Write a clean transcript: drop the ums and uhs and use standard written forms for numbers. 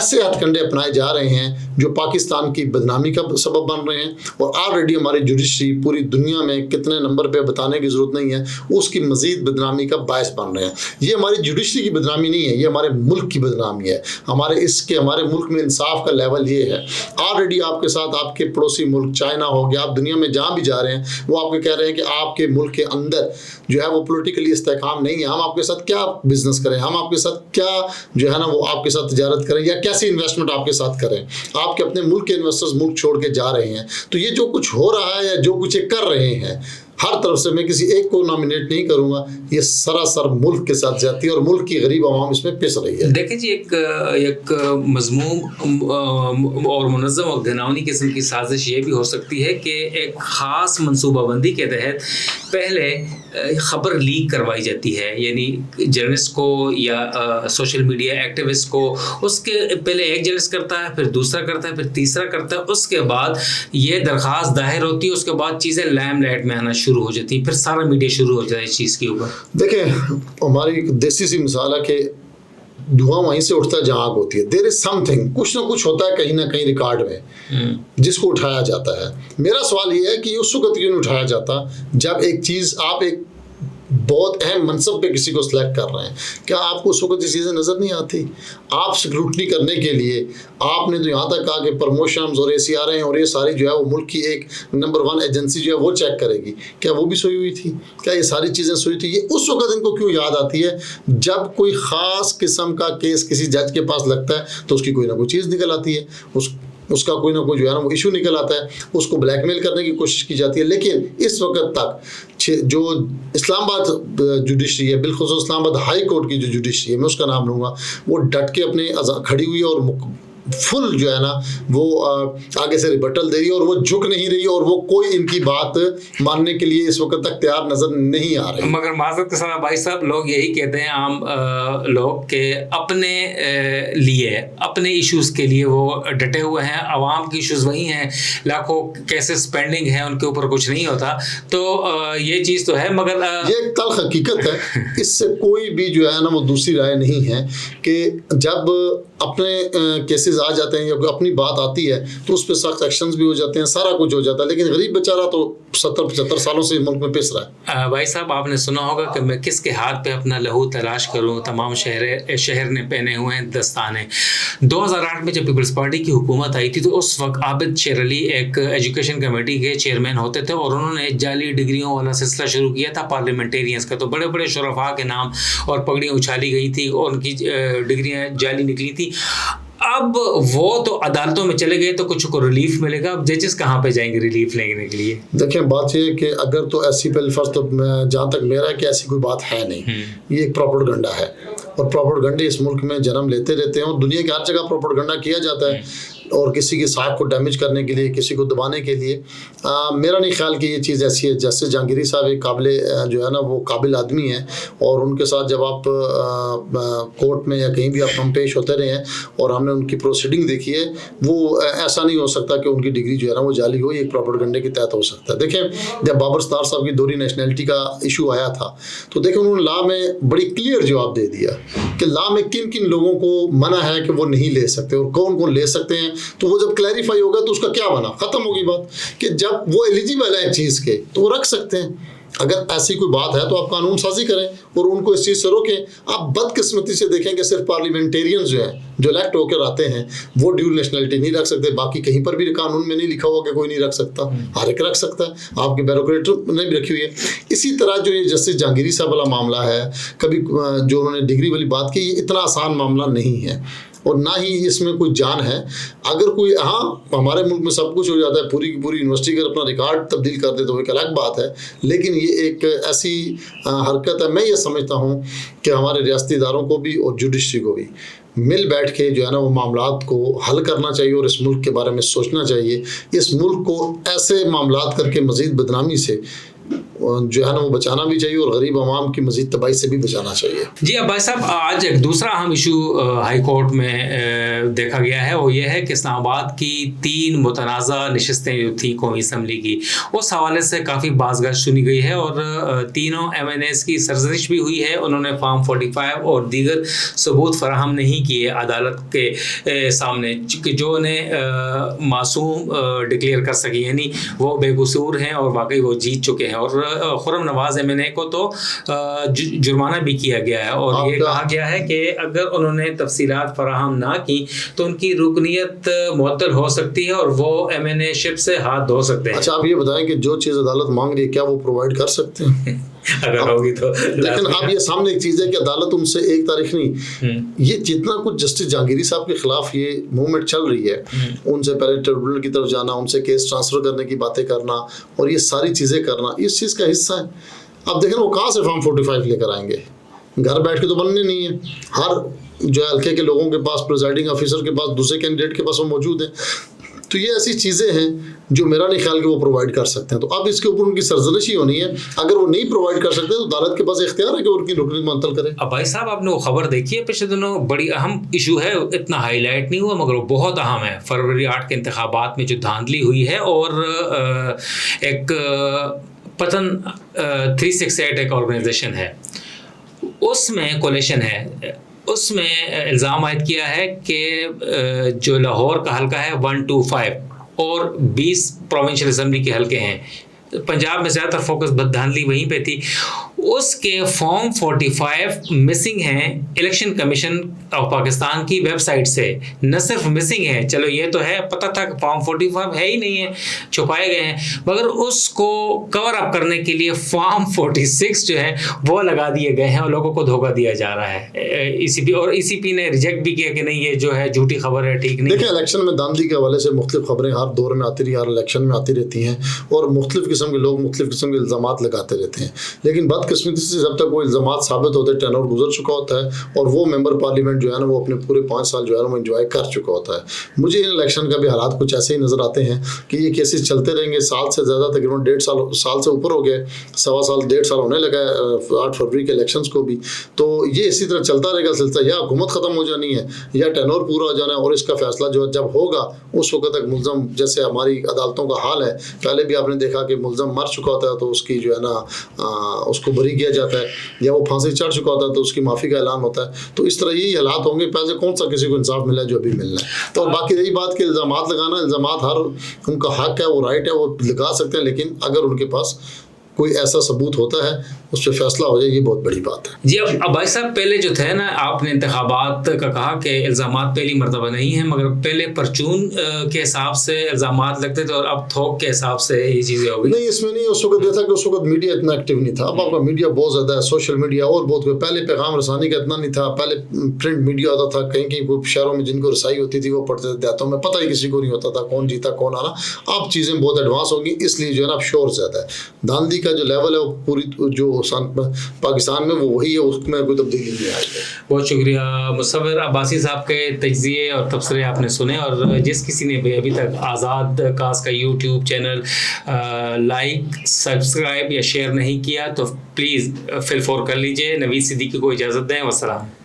ایسے ہتھ کنڈے اپنائے جا رہے ہیں جو پاکستان کی بدنامی کا سبب بن رہے ہیں، اور آلریڈی ہماری جوڈیشری پوری دنیا میں کتنے نمبر پہ بتانے کی ضرورت نہیں ہے، اس کی مزید بدنامی کا باعث بن رہے ہیں۔ یہ ہماری جوڈیشری کی بدنامی نہیں ہے، یہ ہمارے ملک کی بدنامی ہے۔ ہمارے ملک میں انصاف کا لیول یہ ہے، آلریڈی آپ کے ساتھ آپ کے پڑوسی ملک چائنا ہو گیا، آپ دنیا میں جہاں بھی جا رہے ہیں وہ آپ کو کہہ رہے ہیں کہ آپ کے ملک کے اندر جو ہے وہ پولیٹیکلی استحکام نہیں ہے، ہم آپ کے ساتھ کیا بزنس کریں، ہم آپ کے ساتھ کیا جو ہے نا وہ آپ کے ساتھ تجارت کریں، یا کیسی انویسٹمنٹ آپ کے ساتھ کریں۔ آپ کے اپنے ملک کے انویسٹرز ملک چھوڑ کے جا رہے ہیں، تو یہ جو کچھ ہو رہا ہے یا جو کچھ یہ کر رہے ہیں، ہر طرف سے میں کسی ایک کو نامینیٹ نہیں کروں گا، یہ سراسر ملک کے ساتھ جاتی ہے اور ملک کی غریب عوام اس میں پس رہی ہے۔ دیکھیں جی، ایک مضموم اور منظم اور گھناؤنی قسم کی سازش یہ بھی ہو سکتی ہے کہ ایک خاص منصوبہ بندی کے تحت پہلے خبر لیک کروائی جاتی ہے، یعنی جرنلسٹ کو یا سوشل میڈیا ایکٹیوسٹ کو اس کے پہلے ایک جرنلسٹ کرتا ہے، پھر دوسرا کرتا ہے، پھر تیسرا کرتا ہے، اس کے بعد یہ درخواست دائر ہوتی ہے، اس کے بعد چیزیں لائم لائٹ میں آنا شروع ہو جاتی ہیں، پھر سارا میڈیا شروع ہو جاتا ہے اس چیز کے اوپر۔ دیکھیں، ہماری دیسی سی مثال ہے کہ دھواں وہیں سے اٹھتا ہے جہاں آگ ہوتی ہے۔ دیر از سم تھنگ، کچھ نہ کچھ ہوتا ہے کہیں نہ کہیں ریکارڈ میں جس کو اٹھایا جاتا ہے۔ میرا سوال یہ ہے کہ اس وقت کیوں نہیں اٹھایا جاتا جب ایک چیز آپ ایک بہت اہم منصب پہ کسی کو سلیکٹ کر رہے ہیں؟ کیا آپ کو اس وقت یہ چیزیں نظر نہیں آتی؟ آپ سکروٹنی کرنے کے لیے آپ نے تو یہاں تک کہا کہ پروموشنز اور ایسی آ رہے ہیں اور یہ ساری جو ہے وہ ملک کی ایک نمبر 1 ایجنسی جو ہے وہ چیک کرے گی، کیا وہ بھی سوئی ہوئی تھی؟ کیا یہ ساری چیزیں سوئی تھی؟ یہ اس وقت ان کو کیوں یاد آتی ہے جب کوئی خاص قسم کا کیس کسی جج کے پاس لگتا ہے تو اس کی کوئی نہ کوئی چیز نکل آتی ہے، اس کا کوئی نہ کوئی جو ہے نا وہ ایشو نکل آتا ہے، اس کو بلیک میل کرنے کی کوشش کی جاتی ہے۔ لیکن اس وقت تک جو اسلام آباد جوڈیشری ہے، بالخصوص اسلام آباد ہائی کورٹ کی جو جوڈیشری ہے، میں اس کا نام لوں گا، وہ ڈٹ کے اپنے کھڑی ہوئی اور فل جو ہے نا وہ آگے سے ریبٹل دے رہی ہے اور وہ جھک نہیں رہی اور وہ کوئی ان کی بات ماننے کے لیے اس وقت تک تیار نظر نہیں آ رہے۔ مگر معذرت کے ساتھ بھائی صاحب، لوگ یہی کہتے ہیں عام لوگ کہ اپنے لیے اپنے ایشوز کے لیے وہ ڈٹے ہوئے ہیں، عوام کی ایشوز وہی ہیں، لاکھوں کیسز پینڈنگ ہیں، ان کے اوپر کچھ نہیں ہوتا، تو یہ چیز تو ہے، مگر یہ ایک تلخ حقیقت ہے، اس سے کوئی بھی جو ہے نا وہ دوسری رائے نہیں ہے کہ جب اپنے کیسز آ جاتے ہیں یا کوئی اپنی بات آتی ہے تو اس پہ سخت ایکشنز بھی ہو جاتے ہیں، سارا کچھ ہو جاتا ہے، لیکن غریب بیچارہ تو 70-75 سالوں سے ملک میں پس رہا ہے۔ بھائی صاحب، آپ نے سنا ہوگا کہ میں کس کے ہاتھ پہ اپنا لہو تلاش کروں، تمام شہر نے پہنے ہوئے ہیں دستانے۔ 2008 میں جب پیپلز پارٹی کی حکومت آئی تھی تو اس وقت عابد شیر علی ایک ایجوکیشن کمیٹی کے چیئرمین ہوتے تھے اور انہوں نے جعلی ڈگریوں والا سلسلہ شروع کیا تھا پارلیمنٹیرینز کا، تو بڑے بڑے شرفاء کے نام اور پگڑیاں اچھالی گئی تھی اور ان کی ڈگریاں جعلی نکلی تھی۔ اب وہ تو عدالتوں میں چلے گئے تو کچھ کو ریلیف ملے گا، اب ججز کہاں پہ جائیں گے ریلیف لینے کے لیے؟ دیکھیں، بات یہ ہے کہ اگر تو ایسی پہلی فرض تو جہاں تک میرا ہے کہ ایسی کوئی بات ہے نہیں، یہ ایک پروپیگنڈا ہے اور پروپیگنڈے اس ملک میں جنم لیتے رہتے ہیں اور دنیا کی ہر جگہ پروپیگنڈا کیا جاتا ہے اور کسی کی ساکھ کو ڈیمیج کرنے کے لیے، کسی کو دبانے کے لیے۔ میرا نہیں خیال کہ یہ چیز ایسی ہے۔ جسٹس جہانگیری صاحب ایک قابل جو ہے نا وہ قابل آدمی ہیں اور ان کے ساتھ جب آپ کورٹ میں یا کہیں بھی آپ ہم پیش ہوتے رہے ہیں اور ہم نے ان کی پروسیڈنگ دیکھی ہے، وہ ایسا نہیں ہو سکتا کہ ان کی ڈگری جو ہے نا وہ جعلی ہو، یہ ایک پروپیگنڈے کے تحت ہو سکتا ہے۔ دیکھیں، جب بابر ستار صاحب کی دوہری نیشنلٹی کا ایشو آیا تھا تو دیکھیں انہوں نے لا میں بڑی کلیئر جواب دے دیا کہ لا میں کن کن لوگوں کو منع ہے کہ وہ نہیں لے سکتے اور کون کون لے سکتے ہیں۔ تو وہ جب کلیریفائی ہوگا تو اس کا کیا بنا، ختم ہوگی بات کہ جب وہ ایلیجیبل ہے چیز کے تو وہ رکھ سکتے ہیں۔ اگر ایسی کوئی بات ہے تو آپ قانون سازی کریں اور ان کو اس چیز سے روکیں۔ آپ بدقسمتی سے دیکھیں کہ صرف پارلیمنٹیرینز جو ہیں جو الیکٹ ہو کر آتے ہیں وہ ڈیول نیشنلٹی نہیں رکھ سکتے، باقی کہیں پر بھی قانون میں نہیں لکھا ہوا کہ کوئی نہیں رکھ سکتا، ہر ایک رکھ سکتا ہے، آپ کے بیوروکریٹ نے بھی رکھی ہوئی ہے۔ اسی طرح جو یہ جسٹس جہانگیری صاحب والا معاملہ ہے، کبھی جو انہوں نے ڈگری والی بات کی، یہ اتنا آسان معاملہ نہیں ہے اور نہ ہی اس میں کوئی جان ہے۔ اگر کوئی ہمارے ملک میں سب کچھ ہو جاتا ہے، پوری کی پوری یونیورسٹی اگر اپنا ریکارڈ تبدیل کر دے تو ایک الگ بات ہے، لیکن یہ ایک ایسی حرکت ہے، میں یہ سمجھتا ہوں کہ ہمارے ریاستی اداروں کو بھی اور جوڈیشری کو بھی مل بیٹھ کے جو ہے نا وہ معاملات کو حل کرنا چاہیے اور اس ملک کے بارے میں سوچنا چاہیے۔ اس ملک کو ایسے معاملات کر کے مزید بدنامی سے جو ہے نا وہ بچانا بھی چاہیے اور غریب عوام کی مزید تباہی سے بھی بچانا چاہیے. جی عباس صاحب، آج ایک دوسرا اہم ایشو ہائی کورٹ میں دیکھا گیا ہے، وہ یہ ہے کہ اسلام آباد کی 3 متنازع نشستیں جو تھیں قومی اسمبلی کی، اس حوالے سے کافی باز گشت سنی گئی ہے اور تینوں ایم این ایز کی سرزنش بھی ہوئی ہے. انہوں نے فارم 45 اور دیگر ثبوت فراہم نہیں کیے عدالت کے سامنے کہ جو انہیں معصوم ڈکلیئر کر سکے، یعنی وہ بے قصور ہیں اور واقعی وہ جیت چکے ہیں. اور خرم نواز ایم این اے کو تو جرمانہ بھی کیا گیا ہے اور یہ کہا گیا ہے کہ اگر انہوں نے تفصیلات فراہم نہ کی تو ان کی رکنیت معطل ہو سکتی ہے اور وہ ایم این اے شپ سے ہاتھ دھو سکتے ہیں. اچھا آپ یہ بتائیں کہ جو چیز عدالت مانگ رہی ہے کیا وہ پرووائڈ کر سکتے ہیں؟ اگر ہوگی تو. لیکن اب یہ سامنے ایک چیز ہے کہ عدالت ان سے ایک تاریخ نہیں، یہ جتنا کچھ جسٹس جہانگیری صاحب کے خلاف یہ موومنٹ چل رہی ہے، ان سے پہلے ٹریبونل کی طرف جانا، ان سے کیس ٹرانسفر کرنے کی باتیں کرنا اور یہ ساری چیزیں کرنا، اس چیز کا حصہ ہے. اب دیکھیں وہ کہاں سے فارم 45 لے کر آئیں گے؟ گھر بیٹھ کے تو بننے نہیں ہے. ہر جو ہے حلقے کے لوگوں کے پاس، پریزائڈنگ آفیسر کے پاس، دوسرے کینڈیڈیٹ کے پاس وہ موجود ہیں. تو یہ ایسی چیزیں ہیں جو میرا نہیں خیال کہ وہ پرووائڈ کر سکتے ہیں. تو اب اس کے اوپر ان کی سرزنش ہی ہونی ہے. اگر وہ نہیں پرووائڈ کر سکتے تو عدالت کے پاس اختیار ہے کہ ان کی رکنیت معطل کرے. اب بھائی صاحب آپ نے وہ خبر دیکھی ہے پچھلے دنوں، بڑی اہم ایشو ہے، اتنا ہائی لائٹ نہیں ہوا مگر وہ بہت اہم ہے. فروری 8 کے انتخابات میں جو دھاندلی ہوئی ہے اور ایک پتن 368 ایک آرگنائزیشن ہے، اس میں کولیشن ہے، اس میں الزام عائد کیا ہے کہ جو لاہور کا حلقہ ہے 125 اور 20 پروونشل اسمبلی کے حلقے ہیں، پنجاب میں زیادہ تر فوکس بددھاندلی وہیں پہ تھی، اس کے فارم 45 مسنگ ہیں الیکشن کمیشن آف پاکستان کی ویب سائٹ سے. نہ صرف مسنگ ہے، چلو یہ تو ہے پتہ تھا کہ فارم 45 ہے ہی نہیں ہے، چھپائے گئے ہیں، مگر اس کو کور اپ کرنے کے لیے فارم 46 جو ہے وہ لگا دیے گئے ہیں اور لوگوں کو دھوکہ دیا جا رہا ہے. ای سی پی اور ای سی پی نے ریجیکٹ بھی کیا کہ نہیں یہ جو ہے جھوٹی خبر ہے، ٹھیک نہیں. دیکھیں الیکشن میں دھاندلی کے حوالے سے مختلف خبریں ہر دور میں آتی رہی، ہر الیکشن میں آتی رہتی ہیں اور مختلف قسم کے لوگ مختلف قسم کے الزامات لگاتے رہتے ہیں. لیکن بدقسمتی سے جب تک وہ الزامات ثابت ہوتے ہیں، ٹینور گزر چکا ہوتا ہے اور وہ ممبر پارلیمنٹ جو ہے نا وہ اپنے پورے 5 سال جو ہے نا وہ انجوائے کر چکا ہوتا ہے. مجھے ان الیکشن کا بھی حالات کچھ ایسے ہی نظر آتے ہیں کہ یہ کیسز چلتے رہیں گے. سال سے زیادہ تقریباً 1.5 سال سے اوپر ہو گئے، 1.25 سال ہونے لگا ہے 8 فروری کے الیکشنز کو بھی. تو یہ اسی طرح چلتا رہے گا سلسلہ، یا حکومت ختم ہو جانی ہے یا ٹینور پورا ہو جانا ہے اور اس کا فیصلہ جو جب ہوگا اس وقت تک ملزم، جیسے ہماری عدالتوں کا حال ہے، پہلے بھی آپ نے دیکھا کہ ملزم مر چکا ہوتا ہے تو اس کی جو ہے نا اس کو بری کیا جاتا ہے، یا وہ پھانسی چڑھ چکا ہوتا ہے تو اس کی معافی کا اعلان ہوتا ہے. تو اس طرح یہی حالات ہوں گے. پہلے کون سا کسی کو انصاف ملا ہے جو ابھی ملنا ہے. تو باقی رہی بات کہ الزامات لگانا، الزامات ہر ان کا حق ہے، وہ رائٹ ہے، وہ لگا سکتے ہیں، لیکن اگر ان کے پاس کوئی ایسا ثبوت ہوتا ہے اس پہ فیصلہ ہو جائے، یہ بہت بڑی بات ہے. جی اب بھائی صاحب پہلے جو تھے نا، آپ نے انتخابات کا کہا کہ الزامات پہلی مرتبہ نہیں ہیں، مگر پہلے پرچون کے حساب سے الزامات لگتے تھے اور اب تھوک کے حساب سے یہ چیزیں ہو گئی. نہیں اس میں نہیں، اس وقت یہ تھا کہ اس وقت میڈیا اتنا ایکٹیو نہیں تھا. اب آپ کا میڈیا بہت زیادہ ہے، سوشل میڈیا اور بہت. پہلے پیغام رسانی کا اتنا نہیں تھا، پہلے پرنٹ میڈیا ہوتا تھا، کہیں کہیں شہروں میں جن کو رسائی ہوتی تھی وہ پڑھتے تھے، دیہاتوں میں پتہ ہی کسی کو نہیں ہوتا تھا کون جیتا کون آنا. اب چیزیں بہت ایڈوانس ہو گئی، اس لیے جو ہے نا اب شور زیادہ ہے. دھاندلی کا جو لیول ہے وہ پوری جو پاکستان میں وہ وہی ہے، اس میں کوئی تبدیلی نہیں آئی ہے. بہت شکریہ مصور عباسی صاحب کے تجزیے اور تبصرے آپ نے سنے. اور جس کسی نے بھی ابھی تک آزاد کاسٹ کا یوٹیوب چینل لائک، سبسکرائب یا شیئر نہیں کیا تو پلیز فل فور کر لیجئے. نوید صدیقی کو اجازت دیں. والسلام.